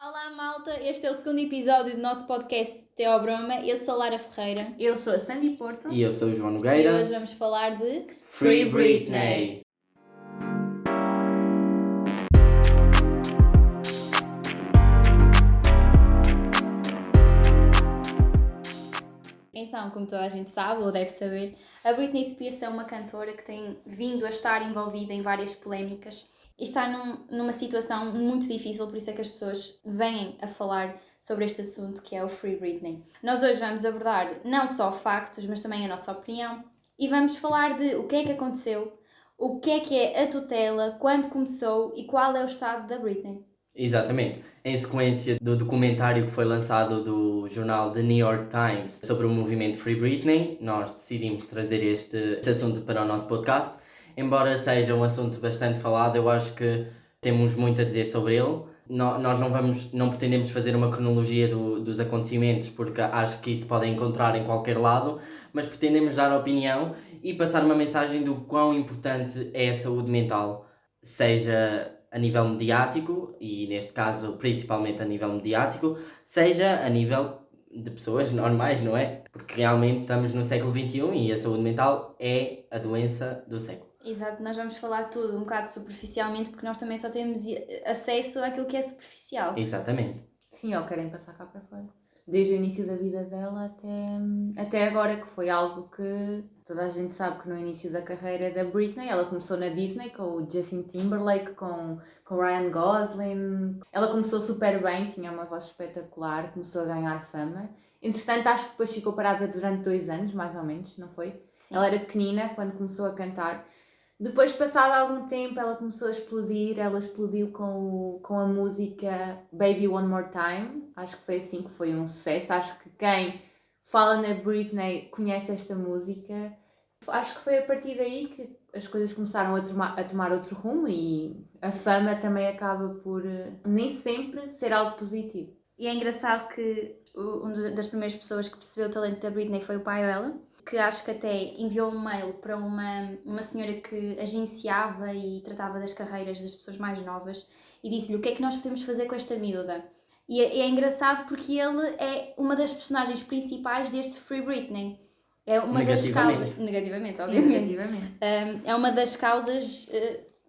Olá malta, este é o segundo episódio do nosso podcast Teobroma. Eu sou Lara Ferreira. Eu sou a Sandy Porto. E eu sou o João E Nogueira. hoje vamos falar de Free Britney. Então, como toda a gente sabe ou deve saber, a Britney Spears é uma cantora que tem vindo a estar envolvida em várias polémicas e está numa situação muito difícil, por isso é que as pessoas vêm a falar sobre este assunto que é o Free Britney. Nós hoje vamos abordar não só factos, mas também a nossa opinião e vamos falar de o que é que aconteceu, o que é a tutela, quando começou e qual é o estado da Britney. Exatamente. Em sequência do documentário que foi lançado do jornal The New York Times sobre o movimento Free Britney, nós decidimos trazer este assunto para o nosso podcast. Embora seja um assunto bastante falado, eu acho que temos muito a dizer sobre ele. Nós não pretendemos fazer uma cronologia dos acontecimentos, porque acho que isso pode encontrar em qualquer lado, mas pretendemos dar opinião e passar uma mensagem do quão importante é a saúde mental, seja a nível mediático, e neste caso principalmente a nível mediático, seja a nível de pessoas normais, não é? Porque realmente estamos no século XXI e a saúde mental é a doença do século. Exato, nós vamos falar tudo um bocado superficialmente porque nós também só temos acesso àquilo que é superficial. Exatamente. Sim, ou querem passar cá para fora. Desde o início da vida dela até agora, que foi algo que toda a gente sabe que no início da carreira da Britney, ela começou na Disney com o Justin Timberlake, com Ryan Gosling. Ela começou super bem, tinha uma voz espetacular, começou a ganhar fama. Entretanto, acho que depois ficou parada durante 2 anos, mais ou menos, não foi? Sim. Ela era pequenina quando começou a cantar. Depois, passado algum tempo, ela começou a explodir. Ela explodiu com a música Baby One More Time. Acho que foi assim que foi um sucesso. Acho que quem fala na Britney conhece esta música. Acho que foi a partir daí que as coisas começaram a tomar outro rumo e a fama também acaba por nem sempre ser algo positivo. E é engraçado que uma das primeiras pessoas que percebeu o talento da Britney foi o pai dela, que acho que até enviou um mail para uma senhora que agenciava e tratava das carreiras das pessoas mais novas e disse-lhe o que é que nós podemos fazer com esta miúda. E é engraçado porque ele é uma das personagens principais deste Free Britney. É uma das causas... Negativamente, Sim, obviamente. negativamente. É uma das causas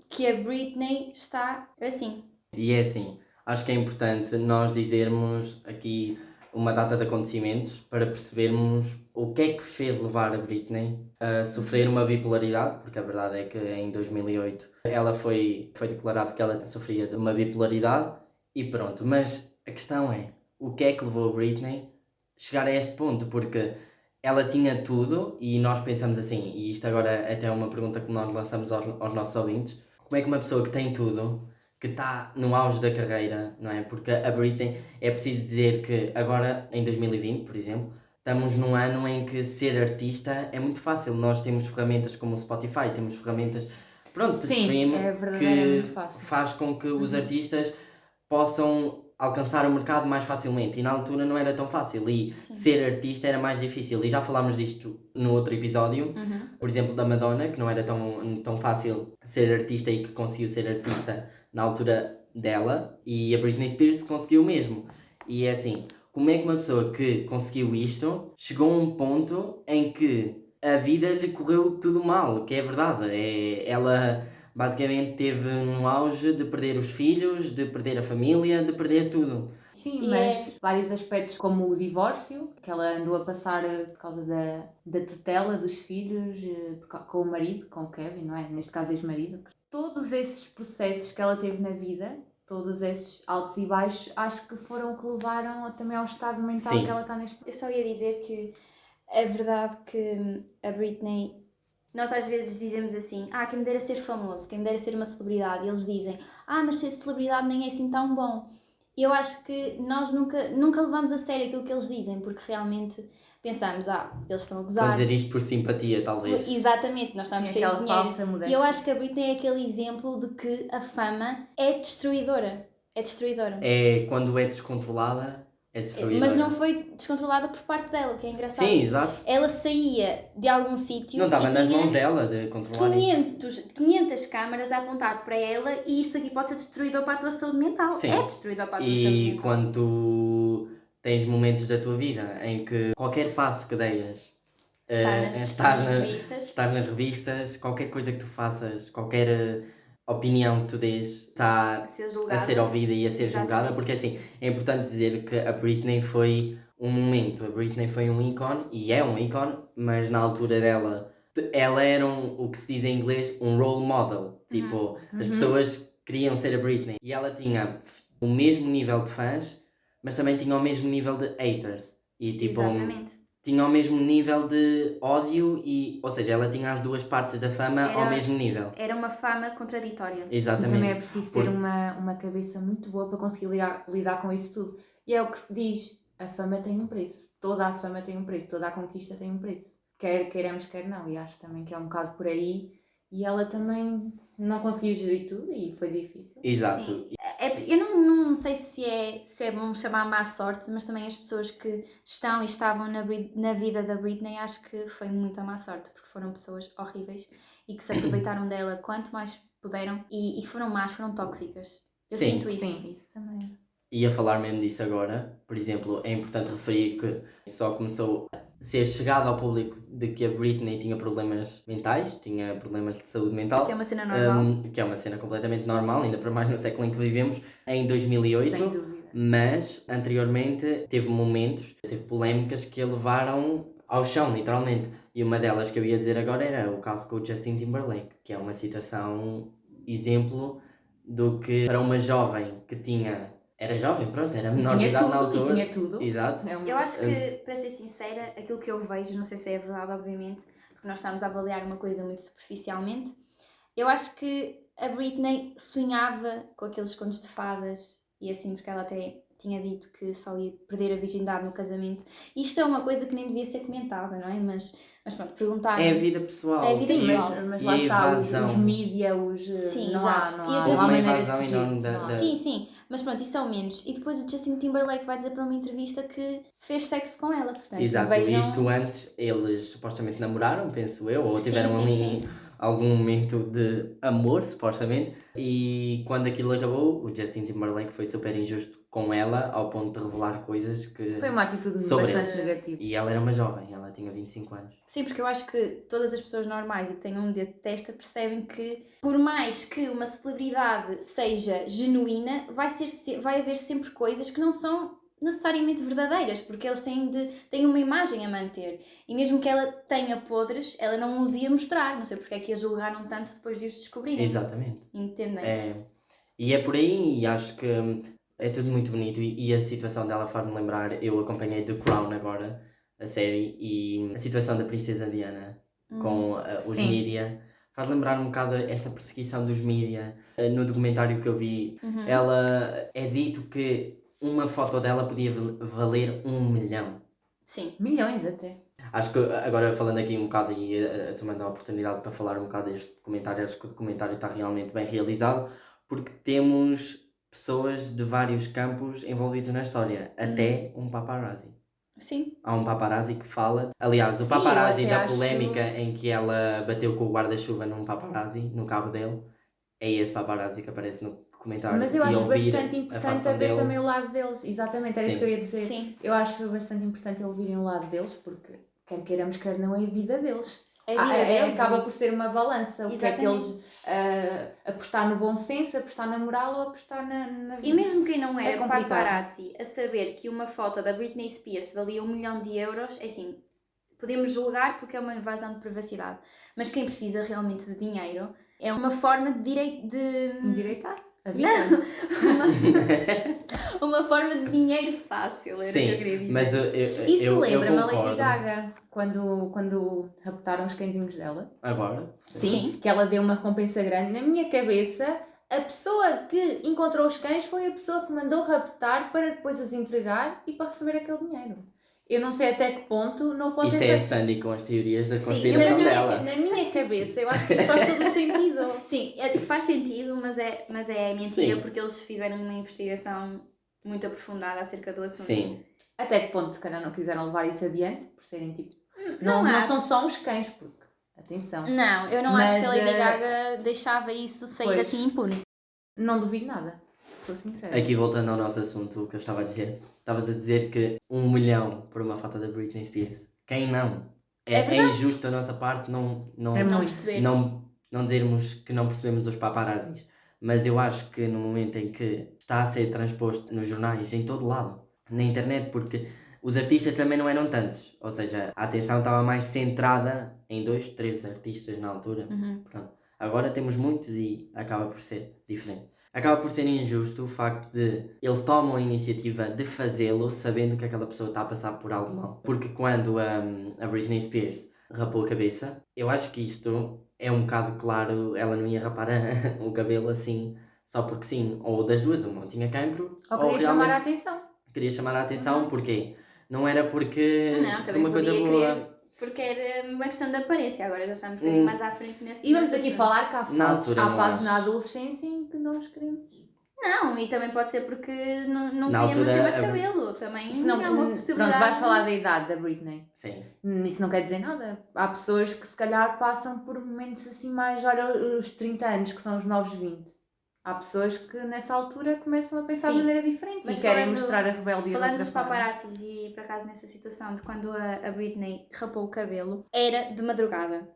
que a Britney está assim. E é assim, acho que é importante nós dizermos aqui uma data de acontecimentos para percebermos o que é que fez levar a Britney a sofrer uma bipolaridade, porque a verdade é que em 2008 ela foi declarado que ela sofria de uma bipolaridade e pronto. Mas a questão é, o que é que levou a Britney a chegar a este ponto? Porque ela tinha tudo e nós pensamos assim, e isto agora até é uma pergunta que nós lançamos aos nossos ouvintes, como é que uma pessoa que tem tudo, que está no auge da carreira, não é? Porque a Britney, é preciso dizer que agora, em 2020, por exemplo, estamos num ano em que ser artista é muito fácil. Nós temos ferramentas como o Spotify, temos ferramentas, pronto, de Sim, stream, é verdadeiramente fácil. faz com que os artistas possam alcançar o mercado mais facilmente. E na altura não era tão fácil. E Sim. ser artista era mais difícil. E já falámos disto no outro episódio. Por exemplo, da Madonna, que não era tão fácil ser artista e que conseguiu ser artista na altura dela. E a Britney Spears conseguiu mesmo. E é assim, como é que uma pessoa que conseguiu isto chegou a um ponto em que a vida lhe correu tudo mal, que é verdade. Ela basicamente teve um auge de perder os filhos, de perder a família, de perder tudo. Sim, E mas vários aspectos, como o divórcio, que ela andou a passar por causa da tutela dos filhos com o marido, com o Kevin, não é? Neste caso, ex-marido. Todos esses processos que ela teve na vida, todos esses altos e baixos, acho que foram o que levaram também ao estado mental Sim. que ela está neste momento. Eu só ia dizer que é verdade que a Britney... Nós às vezes dizemos assim, quem me dera ser famoso, quem me dera ser uma celebridade. E eles dizem, mas ser celebridade nem é assim tão bom. E eu acho que nós nunca levamos a sério aquilo que eles dizem, porque realmente pensamos, eles estão a Estão gozar. a dizer isto por simpatia, talvez. Exatamente, nós estamos Sim, cheios de aquela dinheiro. falsa modéstia. E eu acho que a Britney é aquele exemplo de que a fama é destruidora. É destruidora. É quando é descontrolada, É destruidora. Mas não foi descontrolada por parte dela, o que é engraçado. Sim, exato. Ela saía de algum sítio Não estava e nas tinha mãos dela de controlar isso. 500 câmaras a apontar para ela, e isso aqui pode ser destruidor para a tua saúde mental. Sim. É destruidor para a tua saúde E mental. quando tu tens momentos da tua vida em que qualquer passo que deias, Estás nas revistas. estás nas revistas, qualquer coisa que tu faças, qualquer opinião que tu dês está A ser a julgada. ser ouvida e a ser Exatamente. julgada, porque assim, é importante dizer que a Britney foi um momento, a Britney foi um ícone, e é um ícone, mas na altura dela, ela era o que se diz em inglês, um role model, tipo, as pessoas queriam ser a Britney, e ela tinha o mesmo nível de fãs, mas também tinha o mesmo nível de haters, e tipo, Exatamente. tinha o mesmo nível de ódio, ou seja, ela tinha as duas partes da fama ao mesmo nível. Era uma fama contraditória. E Exatamente. também é preciso ter uma cabeça muito boa para conseguir lidar com isso tudo. E é o que se diz, a fama tem um preço. Toda a fama tem um preço, toda a conquista tem um preço. Quer queiramos, quer não. E acho também que é um bocado por aí. E ela também não conseguiu gerir tudo e foi difícil. Exato. Sim. Eu não sei se é bom chamar má sorte, mas também as pessoas que estão e estavam na vida da Britney, acho que foi muita má sorte, porque foram pessoas horríveis e que se aproveitaram dela quanto mais puderam e foram más, foram tóxicas. Eu Sim. sinto isso. Sim, isso também. E a falar mesmo disso agora, por exemplo, é importante referir que só começou a ser chegado ao público de que a Britney tinha problemas mentais, tinha problemas de saúde mental. Que é uma cena normal. Que é uma cena completamente normal, ainda para mais no século em que vivemos, em 2008. Sem dúvida. Mas, anteriormente, teve momentos, teve polémicas que a levaram ao chão, literalmente. E uma delas que eu ia dizer agora era o caso com o Justin Timberlake, que é uma situação exemplo do que para uma jovem que tinha... Era jovem, pronto, era menor de idade na altura. E tinha tudo. Exato. Eu acho que, para ser sincera, aquilo que eu vejo, não sei se é verdade, obviamente, porque nós estamos a avaliar uma coisa muito superficialmente, eu acho que a Britney sonhava com aqueles contos de fadas, e assim, porque ela até tinha dito que só ia perder a virgindade no casamento. Isto é uma coisa que nem devia ser comentada, não é? Mas pronto, perguntar... É a vida pessoal. É a vida Sim, pessoal. mas E lá a está, evasão. os mídia, Sim, não exato. há, E não há, o não Justin- há Uma maneira de evasão fugir. enorme da- Não há. da- Sim, mas pronto, isso ao menos. E depois o Justin Timberlake vai dizer para uma entrevista que fez sexo com ela, portanto, Exato, vejam... isto antes eles supostamente namoraram, penso eu, ou Sim, tiveram sim, ali sim. algum momento de amor, supostamente, e quando aquilo acabou, o Justin Timberlake foi super injusto com ela, ao ponto de revelar coisas que... Foi uma atitude Sobre bastante eles. negativa. E ela era uma jovem, ela tinha 25 anos. Sim, porque eu acho que todas as pessoas normais e que têm um dedo de testa percebem que, por mais que uma celebridade seja genuína, vai haver sempre coisas que não são necessariamente verdadeiras, porque eles têm uma imagem a manter. E mesmo que ela tenha podres, ela não os ia mostrar. Não sei porque é que a julgaram tanto depois de os descobrirem. Exatamente. Entendem? E é por aí, e acho que é tudo muito bonito, e a situação dela faz-me lembrar, eu acompanhei The Crown agora, a série, e a situação da princesa Diana com os Sim. mídia, faz lembrar um bocado esta perseguição dos mídia. No documentário que eu vi, Uhum. ela é dito que uma foto dela podia valer 1 milhão. Sim. Milhões até. Acho que agora falando aqui um bocado e tomando a oportunidade para falar um bocado deste documentário, acho que o documentário está realmente bem realizado, porque temos pessoas de vários campos envolvidos na história, até um paparazzi. Sim. Há um paparazzi que fala. Aliás, o Sim, paparazzi eu até da acho- polémica em que ela bateu com o guarda-chuva num paparazzi, no carro dele, é esse paparazzi que aparece no documentário. Mas eu E acho ouvir bastante a importante fação haver dele. também o lado deles. Exatamente, era Sim. isso que eu ia dizer. Sim. Eu acho bastante importante ouvirem o lado deles, porque quer queiramos, quer não, é a vida deles. É a vida deles. Acaba por ser uma balança. O que é que Exatamente. eles apostar no bom senso, apostar na moral ou apostar na E mesmo quem não É era complicado. paparazzi, a saber que uma foto da Britney Spears valia 1 milhão de euros, é assim, podemos julgar porque é uma invasão de privacidade. Mas quem precisa realmente de dinheiro é uma forma de direito de... endireitar-se. A vida. uma forma de dinheiro fácil, era o que eu queria Sim, dizer. mas Isso eu lembra-me a Lady concordo. Gaga, quando raptaram os cãezinhos dela. Agora? Sim. Que ela deu uma recompensa grande. Na minha cabeça, a pessoa que encontrou os cães foi a pessoa que mandou raptar para depois os entregar e para receber aquele dinheiro. Eu não sei até que ponto não pode Isto ter é a feito. Sandy com as teorias da Sim, conspiração na, dela. na minha cabeça, eu acho que isto faz todo o sentido. Sim, faz sentido, mas é mentira Sim. porque eles fizeram uma investigação muito aprofundada acerca do assunto. Sim. Até que ponto, se calhar, não quiseram levar isso adiante, por serem tipo. Não Não acho. são só uns cães, porque. Atenção. Não, eu não acho que a Mas, Lady Gaga deixava isso sair pois. assim impune. Não duvido nada. Sou sincera. Aqui voltando ao nosso assunto, o que eu estava a dizer, estavas a dizer que 1 milhão por uma foto da Britney Spears. Quem não? É injusto da nossa parte não É Não muito. perceber. não dizermos que não percebemos os paparazzis. Mas eu acho que no momento em que está a ser transposto nos jornais, em todo lado, na internet, porque os artistas também não eram tantos. Ou seja, a atenção estava mais centrada em 2, 3 artistas na altura. Pronto. Agora temos muitos e acaba por ser diferente. Acaba por ser injusto o facto de eles tomam a iniciativa de fazê-lo sabendo que aquela pessoa está a passar por algo mal. Porque quando a Britney Spears rapou a cabeça, eu acho que isto é um bocado claro, ela não ia rapar o cabelo assim só porque sim. Ou das duas, uma, tinha cancro. Ou queria chamar a realmente atenção. queria chamar a atenção, porquê? Não era porque Não, por também uma coisa podia boa. querer, porque era uma questão de aparência. Agora já estamos um bocadinho mais à frente nesse E vamos nesse aqui assunto. falar que há Na fases, altura, há não fases acho. na adolescência em que nós queremos. Não, e também pode ser porque não Na queria altura, manter mais a- cabelo. Também Isso não, é uma pronto, possibilidade. vais falar da idade da Britney. Sim. Isso não quer dizer nada. Há pessoas que se calhar passam por momentos assim mais, olha, os 30 anos, que são os novos 20. Há pessoas que nessa altura começam a pensar Sim. de maneira diferente Mas e querem falando- mostrar a rebeldia de Falando outra dos forma. paparazzis e por acaso nessa situação de quando a Britney rapou o cabelo, era de madrugada.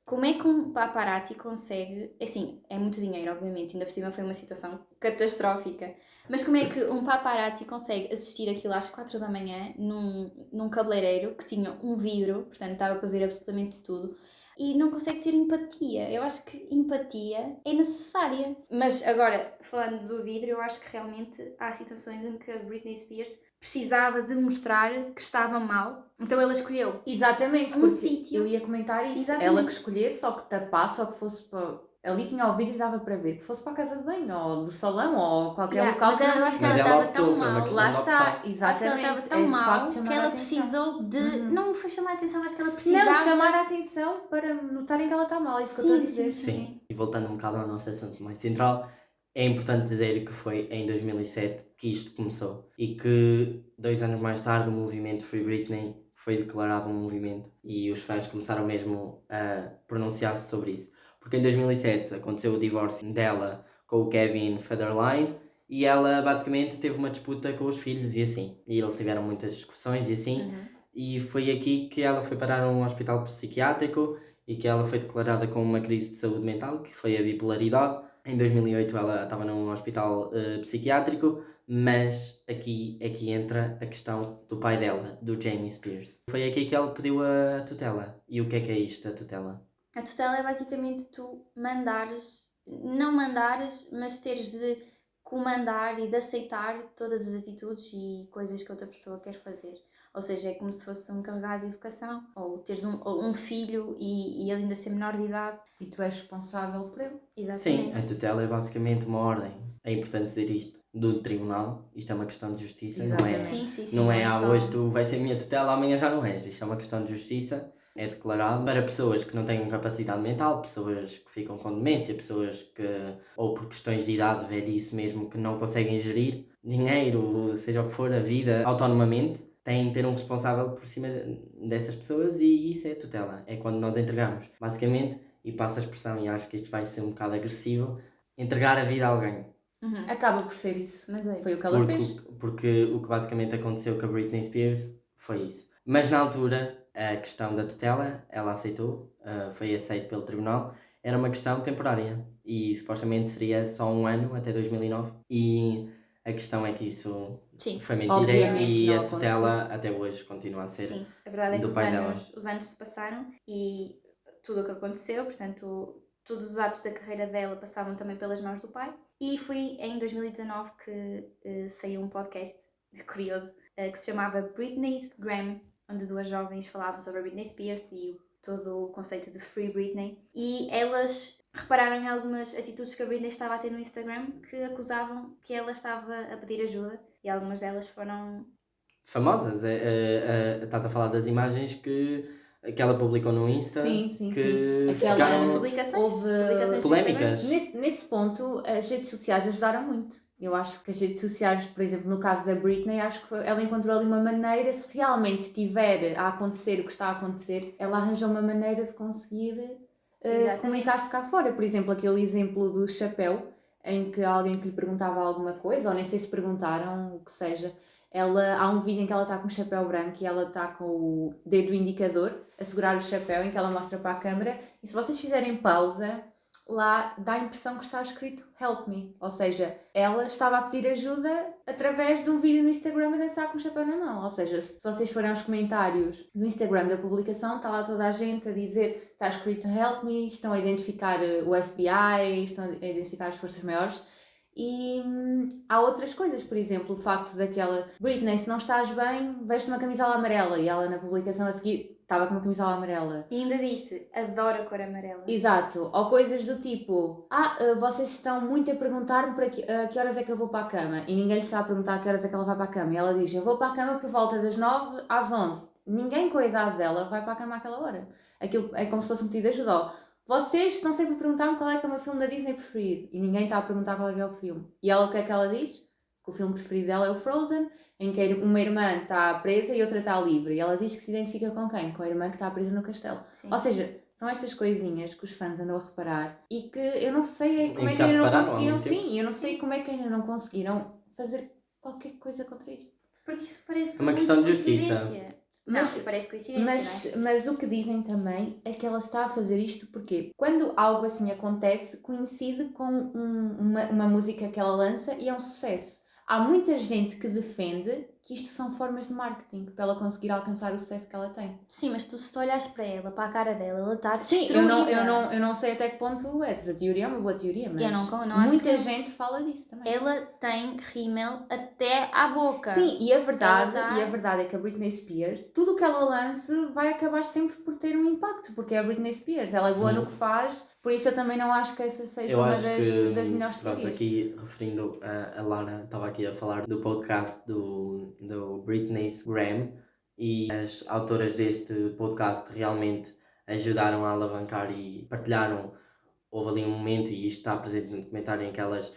Como é que um paparazzi consegue... Assim, é muito dinheiro, obviamente, ainda por cima foi uma situação catastrófica. Mas como é que um paparazzi consegue assistir aquilo às 4 da manhã num cabeleireiro que tinha um vidro, portanto estava para ver absolutamente tudo, e não consegue ter empatia? Eu acho que empatia é necessária. Mas agora, falando do vidro, eu acho que realmente há situações em que a Britney Spears precisava de mostrar que estava mal, então ela escolheu. Exatamente, Um porque sítio. eu ia comentar isso. Exatamente. Ela que escolhesse, ou que tapasse, ou que fosse para... Ali tinha o vídeo e dava para ver, que fosse para a casa de banho, ou do salão, ou qualquer Yeah, local mas que eu não acho que Mas ela ela estava tão optou, foi uma mal. questão Lá de está, opção. Acho que ela exatamente. estava tão É o mal facto de que chamar a ela atenção. precisou de... Uhum. Não foi chamar a atenção, acho que ela precisava... Não, chamar a atenção para notarem que ela está mal, é isso que eu estou a dizer. Sim. E voltando um bocado ao nosso assunto mais central, é importante dizer que foi em 2007 que isto começou e que 2 anos mais tarde o movimento Free Britney foi declarado um movimento e os fãs começaram mesmo a pronunciar-se sobre isso. Porque em 2007 aconteceu o divórcio dela com o Kevin Federline e ela basicamente teve uma disputa com os filhos e assim. E eles tiveram muitas discussões e assim. Uhum. E foi aqui que ela foi parar a um hospital psiquiátrico e que ela foi declarada com uma crise de saúde mental, que foi a bipolaridade. Em 2008 ela estava num hospital psiquiátrico, mas aqui é que entra a questão do pai dela, do Jamie Spears. Foi aqui que ela pediu a tutela. E o que é isto, a tutela? A tutela é basicamente tu mandares, não mandares, mas teres de comandar e de aceitar todas as atitudes e coisas que outra pessoa quer fazer. Ou seja, é como se fosse um encarregado de educação, ou teres um filho e ele ainda ser menor de idade. E tu és responsável por ele. Exatamente. Sim, a tutela é basicamente uma ordem. É importante dizer isto. Do tribunal, isto é uma questão de justiça, não é? Exatamente. Sim, Não é, só- hoje tu vais ser minha tutela, amanhã já não és. Isto é uma questão de justiça. É declarado para pessoas que não têm capacidade mental, pessoas que ficam com demência, pessoas que, ou por questões de idade, velhice mesmo, que não conseguem gerir dinheiro, seja o que for, a vida autonomamente, têm de ter um responsável por cima dessas pessoas e isso é tutela. É quando nós entregamos, basicamente, e passo a expressão, e acho que isto vai ser um bocado agressivo, entregar a vida a alguém. Uhum. Acaba por ser isso. Mas é. Foi o que ela fez. Porque o que basicamente aconteceu com a Britney Spears foi isso. Mas na altura, a questão da tutela, ela aceitou, foi aceito pelo tribunal, era uma questão temporária e supostamente seria só 1 ano até 2009 e a questão é que isso Sim. foi mentira Obviamente e não a tutela até hoje continua a ser. Sim, a verdade é que do pai dela. os anos se passaram e tudo o que aconteceu, portanto, todos os atos da carreira dela passavam também pelas mãos do pai. E foi em 2019 que saiu um podcast curioso que se chamava Britney's Gram, onde 2 jovens falavam sobre a Britney Spears e todo o conceito de Free Britney. E elas repararam em algumas atitudes que a Britney estava a ter no Instagram que acusavam que ela estava a pedir ajuda e algumas delas foram... Famosas, estás a falar das imagens que ela publicou no Insta, Sim. que Aquelas ficaram publicações houve do polémicas. Instagram. Nesse ponto, as redes sociais ajudaram muito. Eu acho que as redes sociais, por exemplo, no caso da Britney, acho que ela encontrou ali uma maneira, se realmente tiver a acontecer o que está a acontecer, ela arranjou uma maneira de conseguir comunicar-se cá fora. Por exemplo, aquele exemplo do chapéu, em que alguém que lhe perguntava alguma coisa, ou nem sei se perguntaram, o que seja, há um vídeo em que ela está com o chapéu branco e ela está com o dedo indicador a segurar o chapéu, em que ela mostra para a câmara, e se vocês fizerem pausa, lá dá a impressão que está escrito Help Me, ou seja, ela estava a pedir ajuda através de um vídeo no Instagram a dançar com o chapéu na mão, ou seja, se vocês forem aos comentários do Instagram da publicação, está lá toda a gente a dizer, está escrito Help Me, estão a identificar o FBI, estão a identificar as forças maiores. E há outras coisas, por exemplo, o facto daquela Britney, se não estás bem, veste uma camisola amarela, e ela na publicação a seguir estava com uma camisola amarela. E ainda disse, adoro a cor amarela. Exato, ou coisas do tipo, vocês estão muito a perguntar-me para que horas é que eu vou para a cama, e ninguém lhe está a perguntar a que horas é que ela vai para a cama, e ela diz, eu vou para a cama por volta das 9 às 11. Ninguém com a idade dela vai para a cama àquela hora. Aquilo é como se fosse um pedido de ajuda. Vocês estão sempre a perguntar-me qual é que é o meu filme da Disney preferido, e ninguém está a perguntar qual é que é o filme. E ela, o que é que ela diz? Que o filme preferido dela é o Frozen, em que uma irmã está presa e outra está livre. E ela diz que se identifica com quem? Com a irmã que está presa no castelo. Sim. Ou seja, são estas coisinhas que os fãs andam a reparar e que eu não sei como E é que já ainda não repararam há conseguiram. muito tempo. Sim, eu não sei como é que ainda não conseguiram fazer qualquer coisa contra isto. Porque isso parece É uma tudo questão muito de justiça. coincidência. Mas- Não, parece coincidência, não é? Mas o que dizem também é que ela está a fazer isto porque quando algo assim acontece, coincide com uma música que ela lança e é um sucesso. Há muita gente que defende que isto são formas de marketing para ela conseguir alcançar o sucesso que ela tem. Sim, mas tu se tu olhas para ela, para a cara dela, ela está Sim, destruída. eu não sei até que ponto essa teoria é uma boa teoria, mas Eu não acho muita que- gente fala disso também. Ela tem rímel até à boca. Sim, e a verdade, Ela tá- e a verdade é que a Britney Spears, tudo o que ela lance vai acabar sempre por ter um impacto, porque é a Britney Spears, ela é boa Sim. no que faz, por isso eu também não acho que essa seja Eu uma acho que, das melhores pronto, teorias. aqui referindo a Lara, estava aqui a falar do podcast do Britney's Graham, e as autoras deste podcast realmente ajudaram a alavancar e partilharam. Houve ali um momento, e isto está presente no documentário, em que elas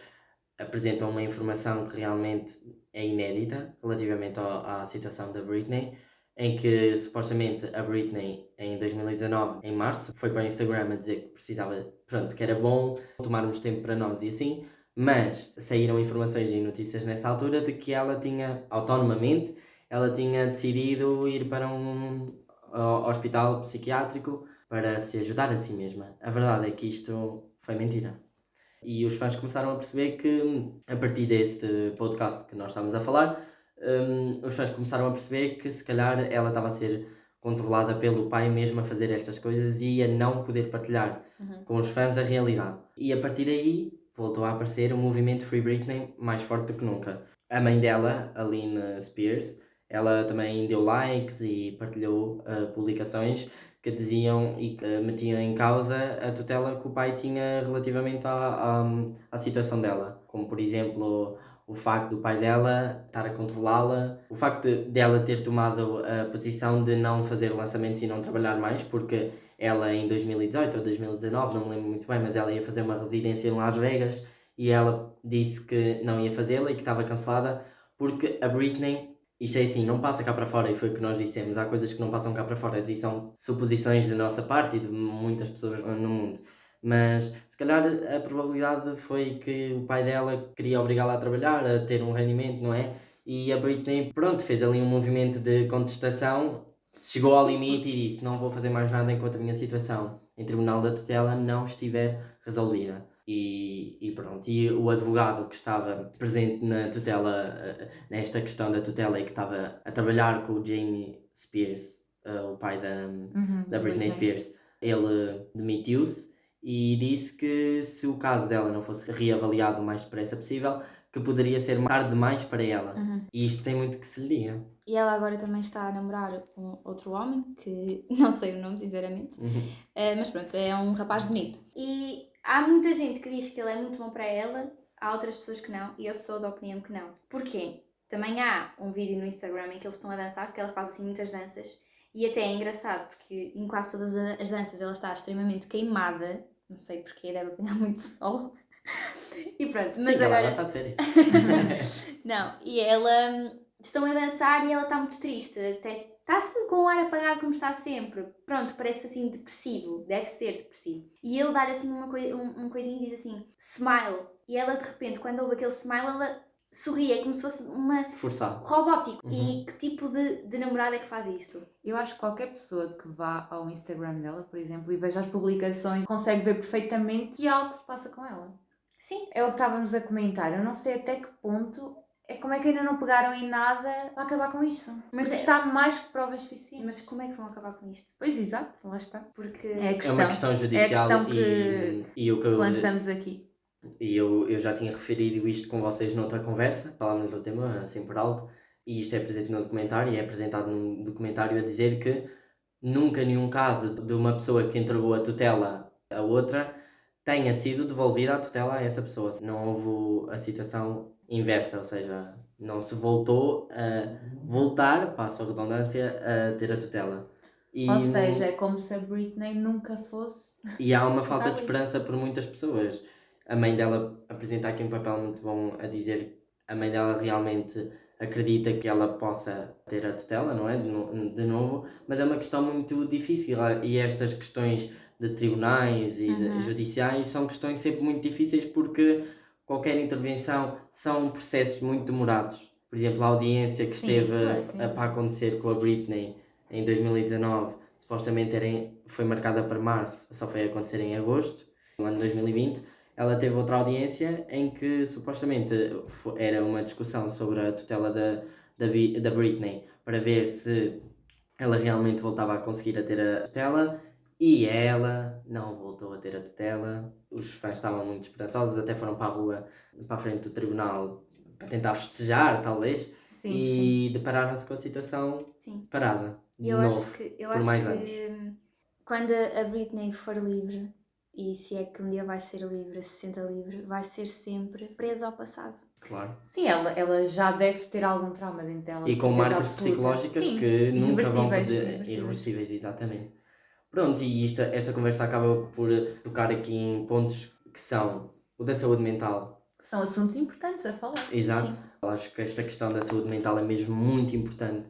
apresentam uma informação que realmente é inédita relativamente à situação da Britney, em que supostamente a Britney em 2019, em março, foi para o Instagram a dizer que precisava, pronto, que era bom tomarmos tempo para nós e assim, mas saíram informações e notícias nessa altura de que ela tinha, autonomamente, ela tinha decidido ir para um hospital psiquiátrico para se ajudar a si mesma. A verdade é que isto foi mentira. E os fãs começaram a perceber que, a partir deste podcast que nós estamos a falar, os fãs começaram a perceber que se calhar ela estava a ser controlada pelo pai mesmo a fazer estas coisas e a não poder partilhar com os fãs a realidade. E a partir daí voltou a aparecer o movimento Free Britney mais forte do que nunca. A mãe dela, a Lynn Spears, ela também deu likes e partilhou publicações que diziam e que metiam em causa a tutela que o pai tinha relativamente à situação dela. Como, por exemplo, o facto do pai dela estar a controlá-la, o facto dela ter tomado a posição de não fazer lançamentos e não trabalhar mais, porque ela em 2018 ou 2019, não me lembro muito bem, mas ela ia fazer uma residência em Las Vegas e ela disse que não ia fazê-la e que estava cansada porque a Britney... Isto é assim, não passa cá para fora, e foi o que nós dissemos. Há coisas que não passam cá para fora, e são suposições da nossa parte e de muitas pessoas no mundo. Mas se calhar a probabilidade foi que o pai dela queria obrigá-la a trabalhar, a ter um rendimento, não é? E a Britney, pronto, fez ali um movimento de contestação, chegou ao limite e disse: não vou fazer mais nada enquanto a minha situação em tribunal da tutela não estiver resolvida. E pronto, e o advogado que estava presente na tutela, nesta questão da tutela, e que estava a trabalhar com o Jamie Spears, o pai da Britney Spears, ele demitiu-se e disse que se o caso dela não fosse reavaliado o mais depressa possível, que poderia ser tarde demais para ela. E isto tem muito que se lhe diga. E ela agora também está a namorar com outro homem, que não sei o nome, sinceramente. Mas pronto, é um rapaz bonito. E há muita gente que diz que ele é muito bom para ela, há outras pessoas que não, e eu sou da opinião que não. Porquê? Também há um vídeo no Instagram em que eles estão a dançar, porque ela faz assim muitas danças, e até é engraçado, porque em quase todas as danças ela está extremamente queimada, não sei porquê, deve apanhar muito sol, E pronto, Sim, mas que ela agora. está de férias. Não, e ela estão a dançar e ela está muito triste, até está assim com o ar apagado como está sempre. Pronto, parece assim depressivo, deve ser depressivo. E ele dá assim uma coisinha e diz assim, smile. E ela de repente, quando ouve aquele smile, ela sorri, é como se fosse uma Forçado. robótico. Uhum. E que tipo de namorada é que faz isto? Eu acho que qualquer pessoa que vá ao Instagram dela, por exemplo, e veja as publicações, consegue ver perfeitamente que algo se passa com ela. Sim. É o que estávamos a comentar. Eu não sei até que ponto como é que ainda não pegaram em nada para acabar com isto. Mas Porque é- está mais que provas suficientes. Mas como é que vão acabar com isto? Pois, exato, lá está. Porque É a É questão. uma questão judicial é a questão que e o que eu, lançamos aqui. e eu já tinha referido isto com vocês noutra conversa, falámos do tema assim por alto, e isto é presente no documentário e é apresentado num documentário a dizer que nunca nenhum caso de uma pessoa que entregou a tutela a outra tenha sido devolvida a tutela a essa pessoa. Não houve a situação inversa, ou seja, não se voltou a voltar, passo a redundância, a ter a tutela. Ou seja, é como se a Britney nunca fosse. E há uma falta de Tá ali. esperança por muitas pessoas. A mãe dela apresenta aqui um papel muito bom a dizer a mãe dela realmente acredita que ela possa ter a tutela, não é? De novo, mas é uma questão muito difícil e estas questões de tribunais e de judiciais são questões sempre muito difíceis porque qualquer intervenção são processos muito demorados. Por exemplo, a audiência que Sim, esteve isso é, sim. para acontecer com a Britney em 2019 supostamente foi marcada para março, só foi acontecer em agosto, no ano 2020. Ela teve outra audiência em que supostamente era uma discussão sobre a tutela da Britney para ver se ela realmente voltava a conseguir a ter a tutela e ela não voltou a ter a tutela. Os fãs estavam muito esperançosos, até foram para a rua, para a frente do tribunal para tentar festejar, talvez, Sim, e depararam-se com a situação Sim. parada. E de eu novo, acho que, por mais quando a Britney for livre, e se é que um dia vai ser livre, se senta livre, vai ser sempre presa ao passado. Claro. Sim, ela já deve ter algum trauma dentro dela. E de com certeza marcas absoluta. psicológicas Sim, que nunca vão irreversíveis, poder. Irreversíveis, exatamente. Pronto, e esta conversa acaba por tocar aqui em pontos que são o da saúde mental. Que são assuntos importantes a falar. Exato. Sim. Acho que esta questão da saúde mental é mesmo muito importante.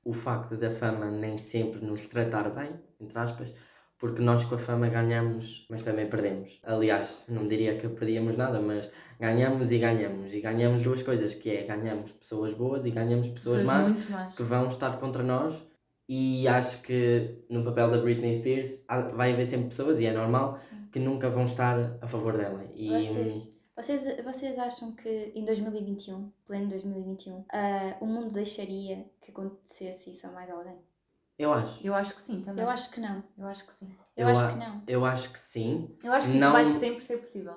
O facto da fama nem sempre nos tratar bem, entre aspas, porque nós com a fama ganhamos, mas também perdemos. Aliás, não diria que perdíamos nada, mas ganhamos e ganhamos. E ganhamos duas coisas, que é ganhamos pessoas boas e ganhamos pessoas más muito más. que vão estar contra nós. E acho que no papel da Britney Spears vai haver sempre pessoas, e é normal, que nunca vão estar a favor dela. E Vocês acham que em 2021, pleno 2021, o mundo deixaria que acontecesse isso a mais alguém? eu acho. Eu acho que sim também. Eu acho que não. Eu acho que sim. Eu acho que não. Eu acho que sim. Eu acho que Não- isso vai sempre ser possível.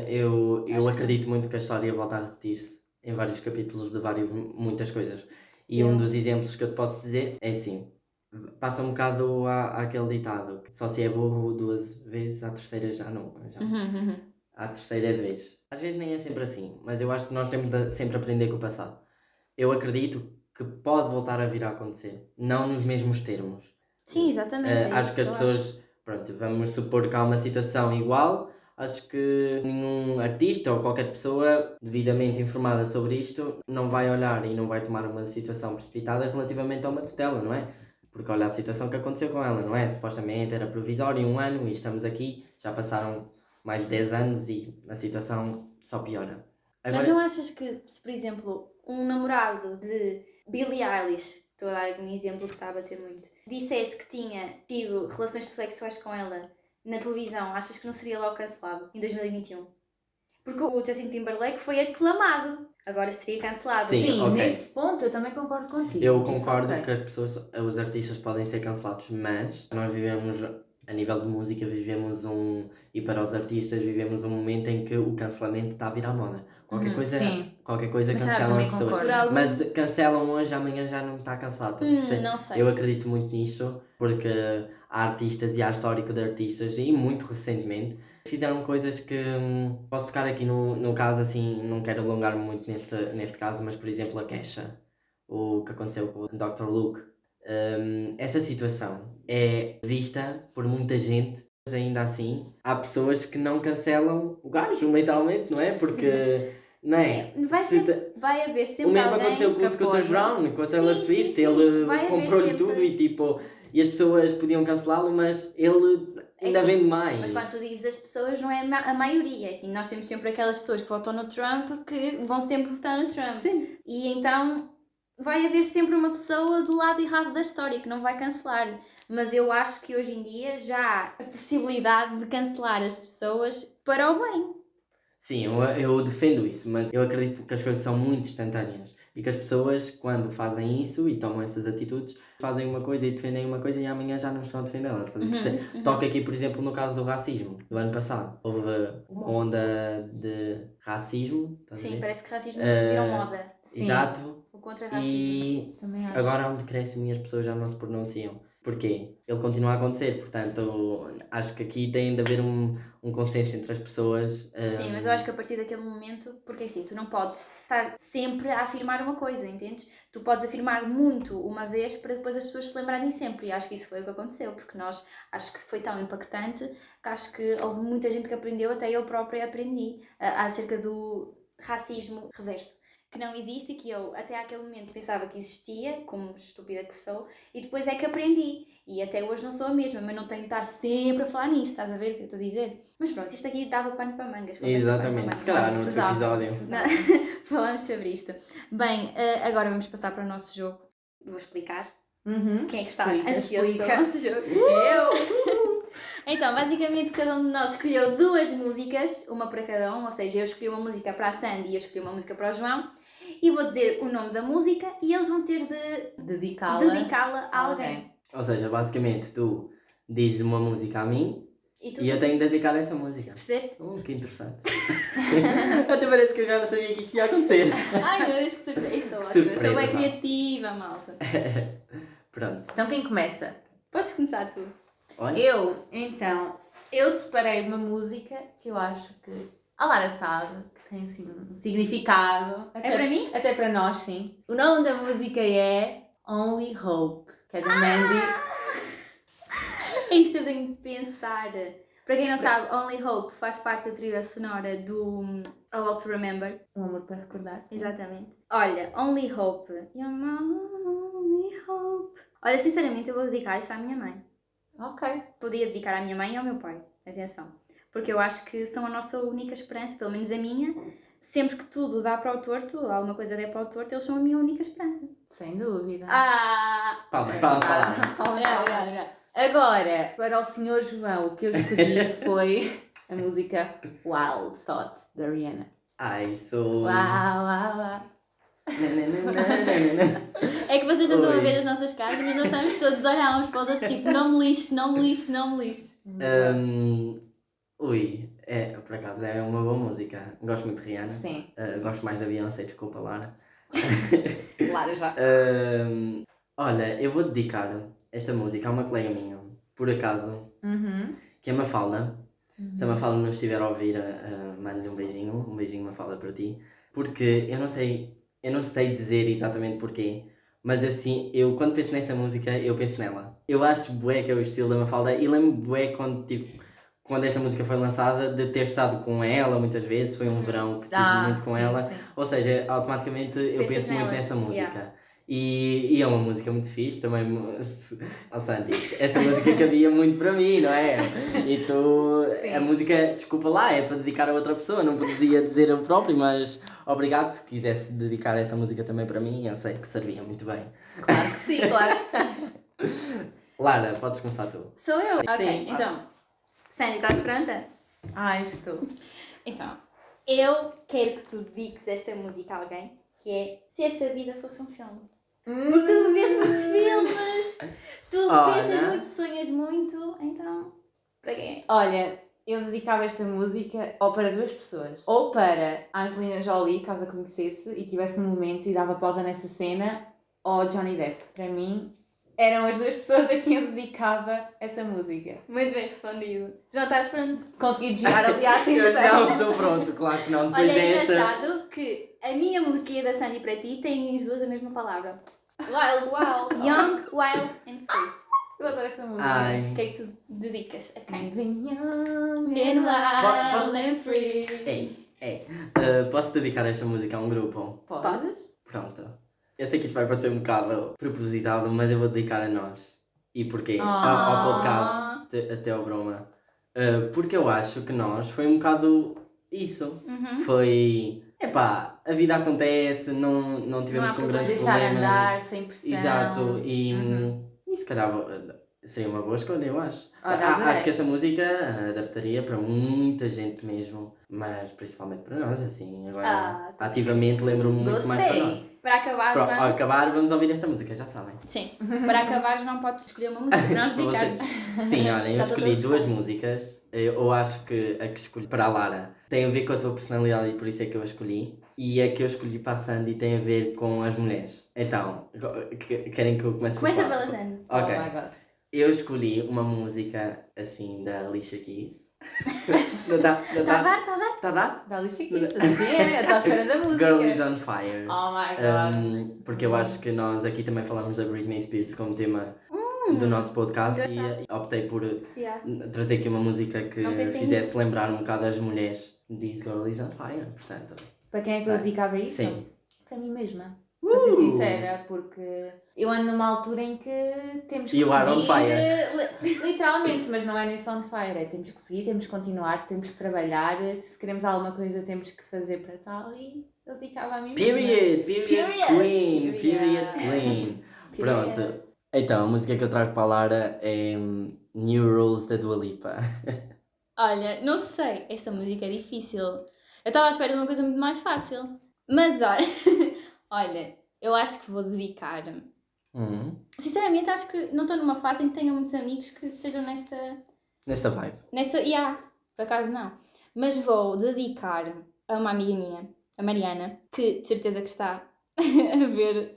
Eu Acho que acredito muito que a história volta a repetir-se em vários capítulos de muitas coisas. E Eu- um dos exemplos que eu te posso dizer é assim. Passa um bocado àquele ditado, que só se é burro duas vezes, à terceira já não. À terceira é de vez. Às vezes nem é sempre assim, mas eu acho que nós temos de sempre aprender com o passado. Eu acredito que pode voltar a vir a acontecer, não nos mesmos termos. Sim, exatamente. é Acho isso que as eu pessoas, pronto, vamos supor que há uma situação igual. Acho que nenhum artista ou qualquer pessoa devidamente informada sobre isto não vai olhar e não vai tomar uma situação precipitada relativamente a uma tutela, não é? Porque olha a situação que aconteceu com ela, não é? Supostamente era provisório 1 ano e estamos aqui, já passaram mais de 10 anos e a situação só piora. Mas não achas que, se por exemplo, um namorado de Billie Eilish, estou a dar um exemplo que está a bater muito, dissesse que tinha tido relações sexuais com ela na televisão, achas que não seria logo cancelado em 2021? Porque o Justin Timberlake foi aclamado, agora seria cancelado. Sim, Sim, ok. nesse ponto eu também concordo contigo. Eu Isso, concordo ok. que os artistas podem ser cancelados, mas nós vivemos, a nível de música, e para os artistas, vivemos um momento em que o cancelamento está a vir à moda. Qualquer coisa Mas sabes, cancelam também as pessoas. concordo. Por algum- Mas cancelam hoje, amanhã já não está cancelado. estás a perceber? não sei. Eu acredito muito nisto, porque há artistas e há histórico de artistas, e muito recentemente, fizeram coisas que posso tocar aqui no caso, assim, não quero alongar-me muito neste caso, mas por exemplo a Kesha, o que aconteceu com o Dr. Luke. Essa situação é vista por muita gente ainda assim, há pessoas que não cancelam o gajo, literalmente, não é? Porque, não é? Vai haver sempre O mesmo alguém aconteceu com que o Scooter apoia. Brown, com a Taylor Sim, Swift, sim, sim. ele Vai haver comprou-lhe sempre- tudo e as pessoas podiam cancelá-lo, mas ele ainda assim, vende mais. Mas quando tu dizes as pessoas, não é a maioria. Assim, nós temos sempre aquelas pessoas que votam no Trump que vão sempre votar no Trump. Sim. E então vai haver sempre uma pessoa do lado errado da história que não vai cancelar. Mas eu acho que hoje em dia já há a possibilidade de cancelar as pessoas para o bem. Sim, eu defendo isso, mas eu acredito que as coisas são muito instantâneas e que as pessoas, quando fazem isso e tomam essas atitudes, fazem uma coisa e defendem uma coisa e amanhã já não estão a defendê-la. Toca aqui, por exemplo, no caso do racismo. Do ano passado, houve uma onda de racismo. Sim, parece que racismo virou moda. Sim. Exato. O contra-racismo. E agora há um decréscimo e as pessoas já não se pronunciam. Porquê? Ele continua a acontecer, portanto, acho que aqui tem de haver um consenso entre as pessoas. Sim, mas eu acho que a partir daquele momento, porque assim, tu não podes estar sempre a afirmar uma coisa, entendes? Tu podes afirmar muito uma vez para depois as pessoas se lembrarem sempre, e acho que isso foi o que aconteceu, porque acho que foi tão impactante que acho que houve muita gente que aprendeu, até eu própria aprendi, acerca do racismo reverso. Que não existe e que eu até àquele momento pensava que existia, como estúpida que sou, e depois é que aprendi. E até hoje não sou a mesma, mas não tenho de estar sempre a falar nisso, estás a ver o que eu estou a dizer? Mas pronto, isto aqui dava pano para mangas. Exatamente, se calhar no outro episódio. Falamos sobre isto. Bem, agora vamos passar para o nosso jogo. Vou explicar. Quem é que está ansioso pelo nosso jogo? Eu! Então, basicamente, cada um de nós escolheu 2 músicas, uma para cada um, ou seja, eu escolhi uma música para a Sandy e eu escolhi uma música para o João, e vou dizer o nome da música e eles vão ter de dedicá-la a alguém. Ou seja, basicamente, tu dizes uma música a mim e eu tenho de dedicar essa música. Percebeste? Que interessante. Até parece que eu já não sabia que isto ia acontecer. Ai meu Deus, que surpresa! Eu sou bem criativa, malta. Pronto. Então quem começa? Podes começar tu. Olha. Eu separei uma música que eu acho que a Lara sabe, que tem assim um significado. É para mim? Até para nós, sim. O nome da música é Only Hope, que é da Mandy. Isto eu tenho de pensar. Para quem não sabe, Only Hope faz parte da trilha sonora do A Walk to Remember. Um amor para recordar, sim. Exatamente. Olha, Only Hope. You're my only hope. Olha, sinceramente, eu vou dedicar isso à minha mãe. Ok. Podia dedicar à minha mãe e ao meu pai. Atenção. Porque eu acho que são a nossa única esperança, pelo menos a minha. Sempre que tudo dá para o torto, alguma coisa der para o torto, eles são a minha única esperança. Sem dúvida. Palmas. Agora, para o Sr. João, o que eu escolhi foi a música Wild Thoughts, da Rihanna. Isso. Uau. É que vocês não estão a ver as nossas caras, mas nós estamos todos a olhar uns para os outros, tipo, não me lixes. Por acaso é uma boa música. Gosto muito de Rihanna. Sim. Gosto mais da Beyoncé, desculpa, Lara. Lara já. Olha, eu vou dedicar esta música a uma colega minha, por acaso, que é Mafalda. Se a Mafalda não estiver a ouvir, mando-lhe um beijinho, Mafalda, para ti. Porque eu não sei dizer exatamente porquê, mas assim, eu quando penso nessa música, eu penso nela. Eu acho bué que é o estilo da Mafalda e lembro bué quando esta música foi lançada, de ter estado com ela muitas vezes, foi um verão que estive muito com ela, sim. Ou seja, automaticamente eu penso muito nessa música. Yeah. E é uma música muito fixe também. Sandy, essa música cabia muito para mim, não é? E tu, a música, desculpa lá, é para dedicar a outra pessoa, não podia dizer eu próprio, mas obrigado. Se quisesse dedicar essa música também para mim, eu sei que servia muito bem. Claro que sim. Lara, podes começar tu. Sou eu? Sim. Ok, então, Sandy, estás pronta? Estou. Então, eu quero que tu dediques esta música a alguém, que é Se Essa Vida Fosse um Filme. Porque tu vês muitos filmes, tu pensas muito, sonhas muito, então, para quem é? Olha, eu dedicava esta música ou para 2 pessoas, ou para a Angelina Jolie, caso a conhecesse, e tivesse no momento e dava pausa nessa cena, ou Johnny Depp. Para mim, eram as 2 pessoas a quem eu dedicava essa música. Muito bem respondido. João, estás pronto? Consegui desviar ali a atenção. Eu não estou pronto, claro que não. Depois olha, é engraçado que a minha música e a da Sandy para ti têm as 2 a mesma palavra. Wild, young, wild and free. Eu adoro essa música. Ai. O que é que tu dedicas a quem? Get Posso- and free. Ei. Posso dedicar esta música a um grupo? Podes? Pronto. Eu sei que isto vai parecer um bocado propositado, mas eu vou dedicar a nós. E porquê? Ao podcast, até ao Broma. Porque eu acho que nós foi um bocado isso. Uhum. Foi. Epá, a vida acontece, não tivemos com grandes Deixar problemas. andar, sem pressão. Exato, e se calhar seria uma boa escolha, eu acho. Acho que essa música adaptaria para muita gente mesmo, mas principalmente para nós, assim. Agora, ativamente lembro-me muito mais para nós. Para acabar, Para João. acabar, vamos ouvir esta música, já sabem. Sim. Para acabar, João, podes escolher uma música para nós Para dedicar. Sim, olha, eu Já escolhi estou duas músicas. Eu acho que a que escolhi para a Lara tem a ver com a tua personalidade e por isso é que eu a escolhi. E a que eu escolhi para a Sandy tem a ver com as mulheres. Então, querem que eu comece Começa por qual? pela Sandy. Ok. Oh my God. Eu escolhi uma música assim da Alicia Keys. Não está? Não Está a está? dar, está a dar? Está a dar? Dá lixo aqui. Eu estou à espera da música. Girl is on Fire. Oh my God. Porque eu acho que nós aqui também falamos da Britney Spears como tema do nosso podcast engraçado. e optei por Yeah. trazer aqui uma música que Não pensei fizesse nisso. lembrar um bocado as mulheres. This Girl is on Fire, portanto. Para quem é que eu dedicava isso? Sim. Para mim mesma. Para ser sincera, porque eu ando numa altura em que temos que You are on seguir, literalmente, mas não é nem só on fire, é temos que seguir, temos que continuar, temos que trabalhar, se queremos alguma coisa temos que fazer para tal e eu dedicava a mim mesma. Period Queen. Period Queen. Pronto. Então, a música que eu trago para a Lara é New Rules da Dua Lipa. Olha, não sei, esta música é difícil. Eu estava à espera de uma coisa muito mais fácil. Mas olha, olha, eu acho que vou dedicar. Sinceramente, acho que não estou numa fase em que tenha muitos amigos que estejam Nessa vibe. por acaso não. Mas vou dedicar a uma amiga minha, a Mariana, que de certeza que está a ver.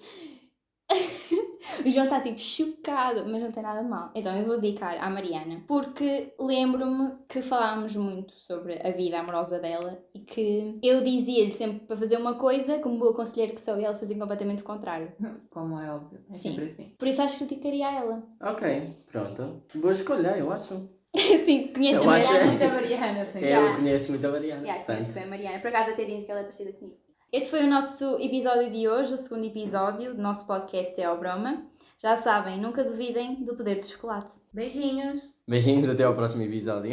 O João está tipo chocado, mas não tem nada de mal. Então eu vou dedicar à Mariana, porque lembro-me que falámos muito sobre a vida amorosa dela e que eu dizia-lhe sempre para fazer uma coisa, como boa conselheira que sou, e ela fazia completamente o contrário. Como é óbvio, é Sim. sempre assim. Por isso acho que eu dedicaria a ela. Ok, pronto. Boa escolha, eu acho. Sim, conheces Eu a acho- Mariana? Muito a Mariana, assim. Eu conheço muito a Mariana. Yeah, portanto. conheço bem a Mariana. Por acaso até dizem que ela é parecida comigo. Este foi o nosso episódio de hoje, o segundo episódio do nosso podcast É ao Broma. Já sabem, nunca duvidem do poder do chocolate. Beijinhos. Beijinhos, até ao próximo episódio.